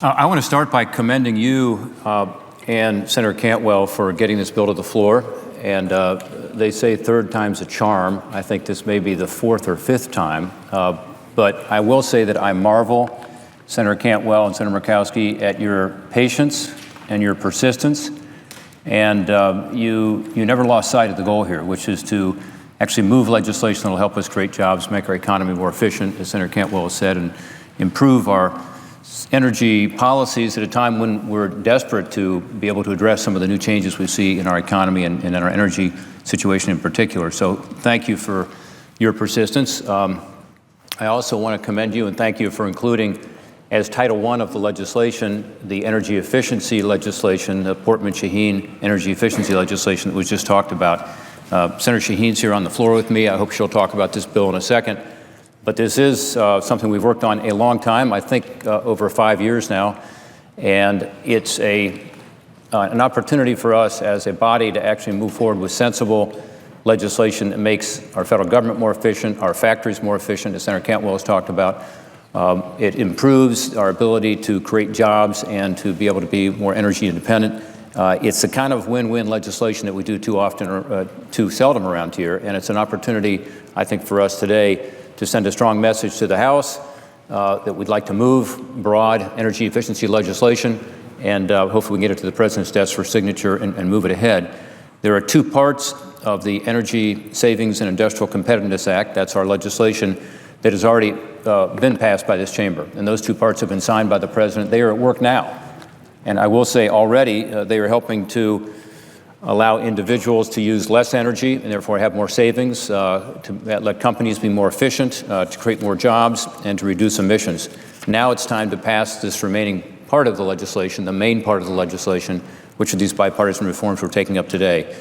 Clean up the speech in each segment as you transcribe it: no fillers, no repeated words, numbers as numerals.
I want to start by commending you and Senator Cantwell for getting this bill to the floor. And they say third time's a charm. I think this may be the fourth or fifth time. But I will say that I marvel, Senator Cantwell and Senator Murkowski, at your patience and your persistence. And you never lost sight of the goal here, which is to actually move legislation that will help us create jobs, make our economy more efficient, as Senator Cantwell has said, and improve our energy policies at a time when we're desperate to be able to address some of the new changes we see in our economy and in our energy situation in particular. So thank you for your persistence. I also want to commend you and thank you for including as Title I of the legislation, the energy efficiency legislation, the Portman-Shaheen energy efficiency legislation that was just talked about. Senator Shaheen's here on the floor with me. I hope she'll talk about this bill in a second. But this is something we've worked on a long time, I think over 5 years now, and it's an opportunity for us as a body to actually move forward with sensible legislation that makes our federal government more efficient, our factories more efficient, as Senator Cantwell has talked about. It improves our ability to create jobs and to be able to be more energy independent. It's the kind of win-win legislation that we do too often or too seldom around here, and it's an opportunity, I think, for us today to send a strong message to the House that we'd like to move broad energy efficiency legislation, and hopefully we can get it to the President's desk for signature and move it ahead. There are two parts of the Energy Savings and Industrial Competitiveness Act. That's our legislation that has already been passed by this chamber, and those two parts have been signed by the President. They are at work now, and I will say already they are helping to allow individuals to use less energy and therefore have more savings, to let companies be more efficient, to create more jobs, and to reduce emissions. Now it's time to pass this remaining part of the legislation, the main part of the legislation, which are these bipartisan reforms we're taking up today.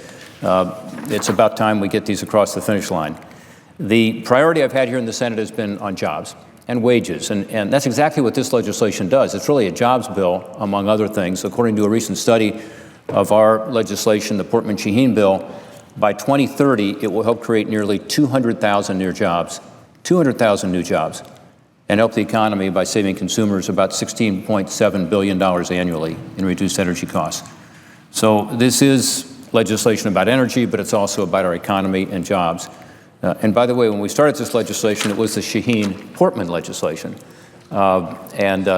It's about time we get these across the finish line. The priority I've had here in the Senate has been on jobs and wages, and that's exactly what this legislation does. It's really a jobs bill, among other things. According to a recent study of our legislation, the Portman-Shaheen bill, by 2030, it will help create nearly 200,000 new jobs, 200,000 new jobs, and help the economy by saving consumers about $16.7 billion annually in reduced energy costs. So this is legislation about energy, but it's also about our economy and jobs. And by the way, when we started this legislation, it was the Shaheen-Portman legislation. And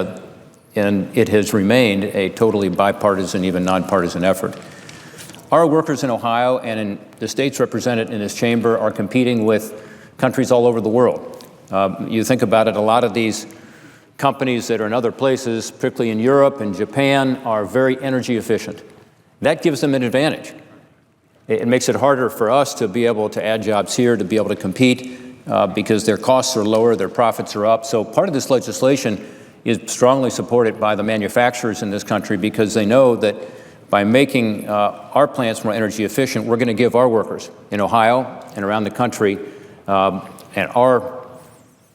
it has remained a totally bipartisan, even nonpartisan effort. Our workers in Ohio and in the states represented in this chamber are competing with countries all over the world. You think about it, a lot of these companies that are in other places, particularly in Europe and Japan, are very energy efficient. That gives them an advantage. It makes it harder for us to be able to add jobs here, to be able to compete, because their costs are lower, their profits are up. So part of this legislation is strongly supported by the manufacturers in this country because they know that by making our plants more energy efficient, we're going to give our workers in Ohio and around the country and our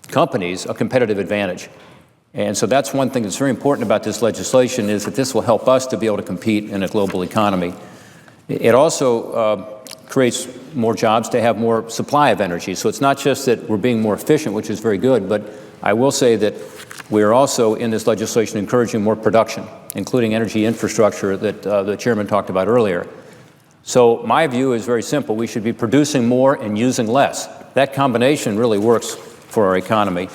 companies a competitive advantage. And so that's one thing that's very important about this legislation is that this will help us to be able to compete in a global economy. It also creates more jobs to have more supply of energy. So it's not just that we're being more efficient, which is very good, but I will say that we are also in this legislation encouraging more production, including energy infrastructure that the chairman talked about earlier. So my view is very simple. We should be producing more and using less. That combination really works for our economy.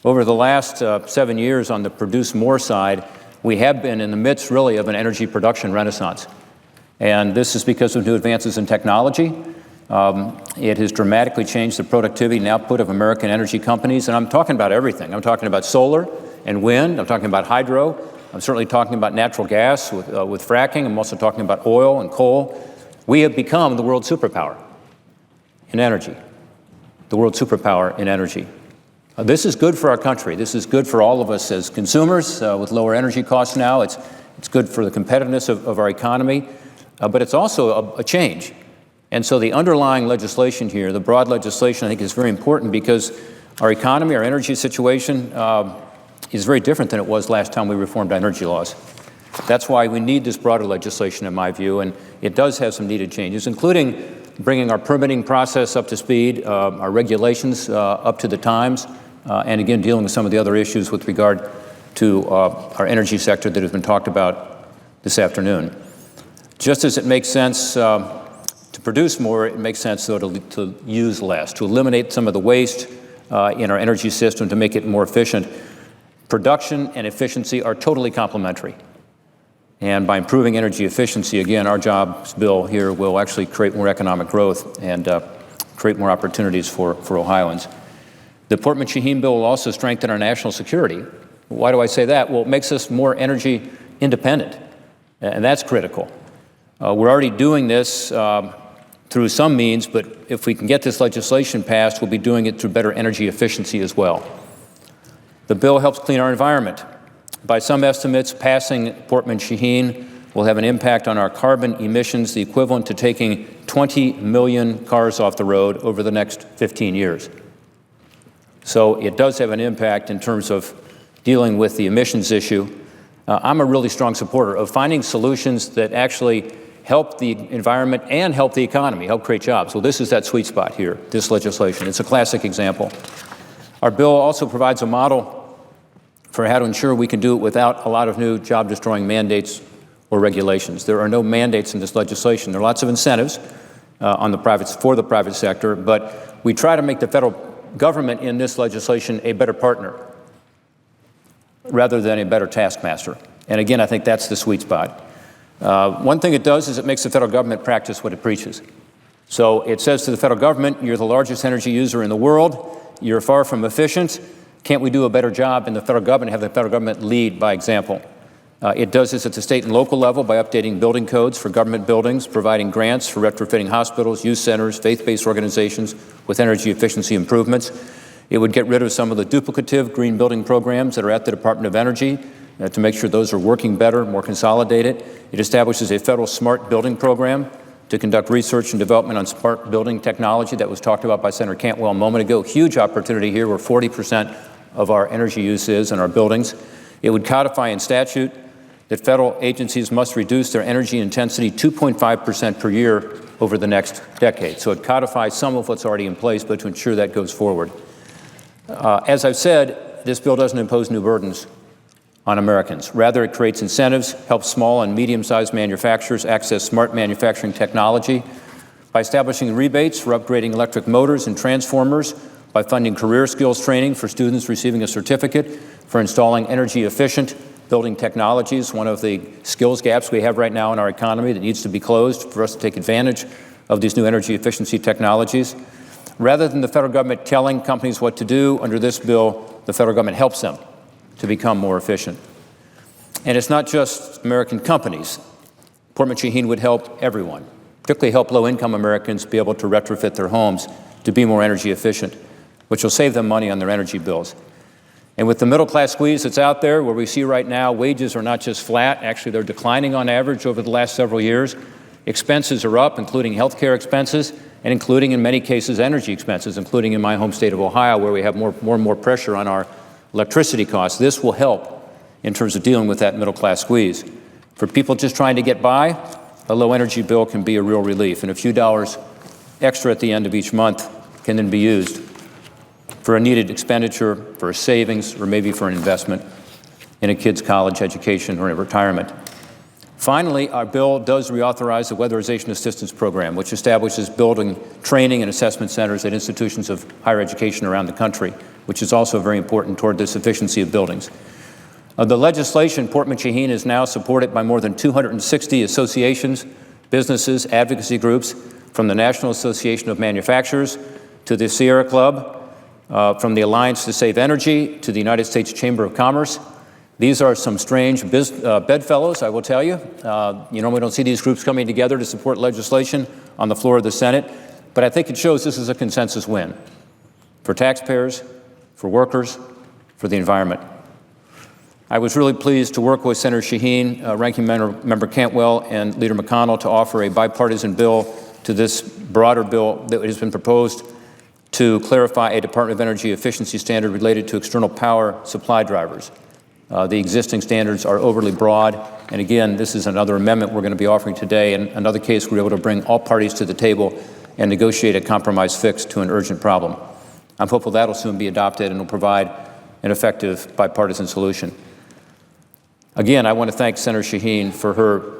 Over the last 7 years on the produce more side, we have been in the midst really of an energy production renaissance. And this is because of new advances in technology. It has dramatically changed the productivity and output of American energy companies. And I'm talking about everything. I'm talking about solar and wind. I'm talking about hydro. I'm certainly talking about natural gas with fracking. I'm also talking about oil and coal. We have become the world superpower in energy, the world superpower in energy. This is good for our country. This is good for all of us as consumers with lower energy costs now. It's good for the competitiveness of our economy, but it's also a change. And so the underlying legislation here, the broad legislation, I think is very important because our economy, our energy situation is very different than it was last time we reformed energy laws. That's why we need this broader legislation, in my view, and it does have some needed changes, including bringing our permitting process up to speed, our regulations up to the times, and again, dealing with some of the other issues with regard to our energy sector that has been talked about this afternoon. Just as it makes sense to produce more, it makes sense, though, to use less, to eliminate some of the waste in our energy system, to make it more efficient. Production and efficiency are totally complementary. And by improving energy efficiency, again, our jobs bill here will actually create more economic growth and create more opportunities for Ohioans. The Portman-Shaheen bill will also strengthen our national security. Why do I say that? Well, it makes us more energy independent, and that's critical. We're already doing this through some means, but if we can get this legislation passed, we'll be doing it through better energy efficiency as well. The bill helps clean our environment. By some estimates, passing Portman-Shaheen will have an impact on our carbon emissions, the equivalent to taking 20 million cars off the road over the next 15 years. So it does have an impact in terms of dealing with the emissions issue. I'm a really strong supporter of finding solutions that actually help the environment and help the economy, help create jobs. Well, this is that sweet spot here, this legislation. It's a classic example. Our bill also provides a model for how to ensure we can do it without a lot of new job-destroying mandates or regulations. There are no mandates in this legislation. There are lots of incentives for the private sector, but we try to make the federal government in this legislation a better partner rather than a better taskmaster. And again, I think that's the sweet spot. One thing it does is it makes the federal government practice what it preaches. So it says to the federal government, you're the largest energy user in the world, you're far from efficient, can't we do a better job in the federal government, have the federal government lead by example? It does this at the state and local level by updating building codes for government buildings, providing grants for retrofitting hospitals, youth centers, faith-based organizations with energy efficiency improvements. It would get rid of some of the duplicative green building programs that are at the Department of Energy to make sure those are working better, more consolidated. It establishes a federal smart building program to conduct research and development on smart building technology that was talked about by Senator Cantwell a moment ago. Huge opportunity here where 40% of our energy use is in our buildings. It would codify in statute that federal agencies must reduce their energy intensity 2.5% per year over the next decade. So it codifies some of what's already in place, but to ensure that goes forward. As I've said, this bill doesn't impose new burdens on Americans. Rather, it creates incentives, helps small and medium-sized manufacturers access smart manufacturing technology by establishing rebates for upgrading electric motors and transformers, by funding career skills training for students receiving a certificate, for installing energy-efficient building technologies, one of the skills gaps we have right now in our economy that needs to be closed for us to take advantage of these new energy efficiency technologies. Rather than the federal government telling companies what to do, under this bill, the federal government helps them to become more efficient. And it's not just American companies. Portman-Shaheen would help everyone, particularly help low-income Americans be able to retrofit their homes to be more energy efficient, which will save them money on their energy bills. And with the middle-class squeeze that's out there, where we see right now wages are not just flat, actually they're declining on average over the last several years. Expenses are up, including health care expenses, and including, in many cases, energy expenses, including in my home state of Ohio, where we have more and more pressure on our electricity costs. This will help in terms of dealing with that middle-class squeeze. For people just trying to get by, a low-energy bill can be a real relief, and a few dollars extra at the end of each month can then be used for a needed expenditure, for a savings, or maybe for an investment in a kid's college education or a retirement. Finally, our bill does reauthorize the Weatherization Assistance Program, which establishes building training and assessment centers at institutions of higher education around the country, which is also very important toward this efficiency of buildings. The legislation, Portman-Shaheen, is now supported by more than 260 associations, businesses, advocacy groups, from the National Association of Manufacturers to the Sierra Club, from the Alliance to Save Energy to the United States Chamber of Commerce. These are some strange bedfellows, I will tell you. You normally don't see these groups coming together to support legislation on the floor of the Senate, but I think it shows this is a consensus win for taxpayers, for workers, for the environment. I was really pleased to work with Senator Shaheen, Ranking Member Cantwell, and Leader McConnell to offer a bipartisan bill to this broader bill that has been proposed to clarify a Department of Energy efficiency standard related to external power supply drivers. The existing standards are overly broad, and again, this is another amendment we're going to be offering today, and another case we're able to bring all parties to the table and negotiate a compromise fix to an urgent problem. I'm hopeful that'll soon be adopted and will provide an effective bipartisan solution. Again, I want to thank Senator Shaheen for her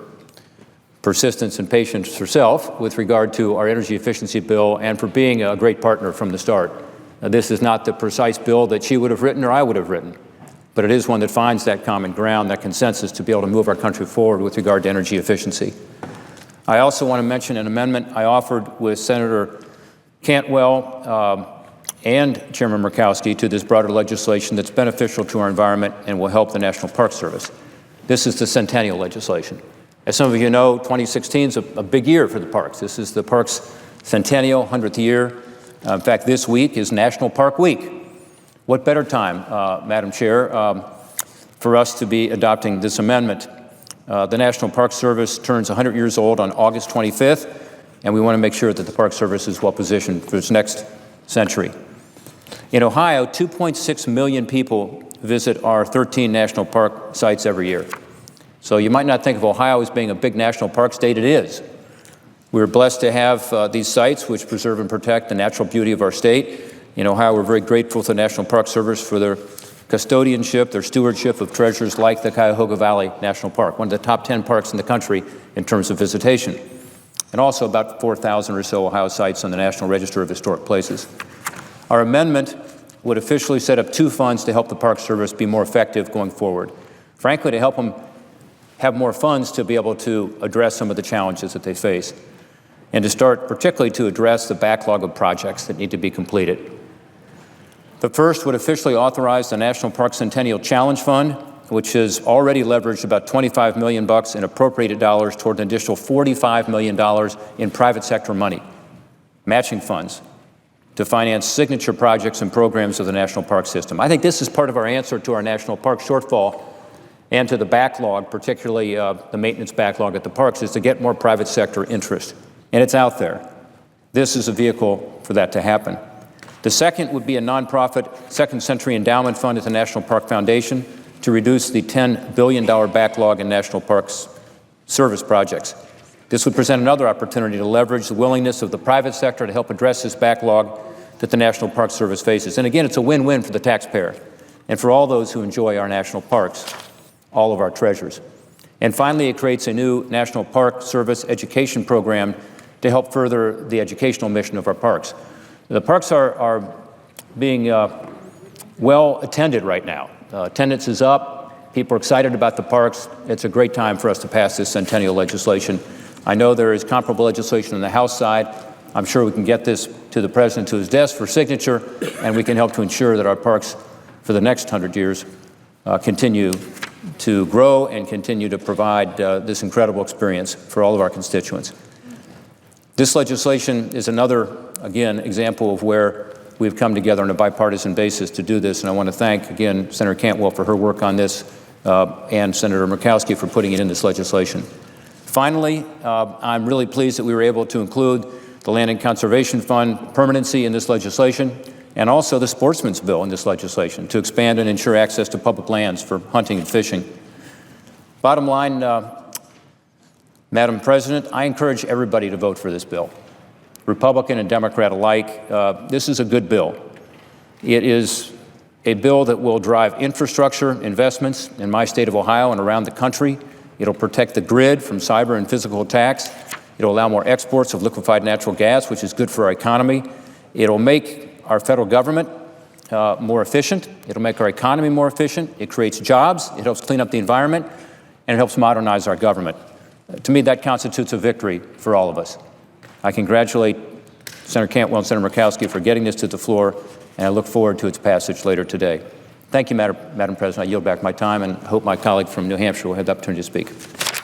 persistence and patience herself with regard to our energy efficiency bill and for being a great partner from the start. This is not the precise bill that she would have written or I would have written, but it is one that finds that common ground, that consensus to be able to move our country forward with regard to energy efficiency. I also want to mention an amendment I offered with Senator Cantwell and Chairman Murkowski to this broader legislation that's beneficial to our environment and will help the National Park Service. This is the centennial legislation. As some of you know, 2016 is a big year for the parks. This is the park's centennial, 100th year. In fact, this week is National Park Week. What better time, Madam Chair, for us to be adopting this amendment? The National Park Service turns 100 years old on August 25th, and we want to make sure that the Park Service is well positioned for its next century. In Ohio, 2.6 million people visit our 13 national park sites every year. So you might not think of Ohio as being a big national park state. It is. We're blessed to have these sites which preserve and protect the natural beauty of our state. In Ohio, we're very grateful to the National Park Service for their custodianship, their stewardship of treasures like the Cuyahoga Valley National Park, one of the top 10 parks in the country in terms of visitation, and also about 4,000 or so Ohio sites on the National Register of Historic Places. Our amendment would officially set up 2 funds to help the Park Service be more effective going forward. Frankly, to help them have more funds to be able to address some of the challenges that they face, and to start particularly to address the backlog of projects that need to be completed. The first would officially authorize the National Park Centennial Challenge Fund, which has already leveraged about $25 million in appropriated dollars toward an additional $45 million in private sector money, matching funds, to finance signature projects and programs of the national park system. I think this is part of our answer to our national park shortfall and to the backlog, particularly the maintenance backlog at the parks, is to get more private sector interest. And it's out there. This is a vehicle for that to happen. The second would be a nonprofit Second Century Endowment Fund at the National Park Foundation to reduce the $10 billion backlog in national parks service projects. This would present another opportunity to leverage the willingness of the private sector to help address this backlog that the National Park Service faces. And again, it's a win-win for the taxpayer and for all those who enjoy our national parks, all of our treasures. And finally, it creates a new National Park Service education program to help further the educational mission of our parks. The parks are being well attended right now. Attendance is up. People are excited about the parks. It's a great time for us to pass this centennial legislation. I know there is comparable legislation on the House side. I'm sure we can get this to the President to his desk for signature, and we can help to ensure that our parks for the next 100 years continue to grow and continue to provide this incredible experience for all of our constituents. This legislation is another, again, example of where we've come together on a bipartisan basis to do this, and I want to thank, again, Senator Cantwell for her work on this and Senator Murkowski for putting it in this legislation. Finally, I'm really pleased that we were able to include the Land and Conservation Fund permanency in this legislation and also the Sportsman's Bill in this legislation to expand and ensure access to public lands for hunting and fishing. Bottom line, Madam President, I encourage everybody to vote for this bill, Republican and Democrat alike. This is a good bill. It is a bill that will drive infrastructure investments in my state of Ohio and around the country. It'll protect the grid from cyber and physical attacks. It'll allow more exports of liquefied natural gas, which is good for our economy. It'll make our federal government more efficient. It'll make our economy more efficient. It creates jobs. It helps clean up the environment, and it helps modernize our government. To me, that constitutes a victory for all of us. I congratulate Senator Cantwell and Senator Murkowski for getting this to the floor, and I look forward to its passage later today. Thank you, Madam President. I yield back my time and hope my colleague from New Hampshire will have the opportunity to speak.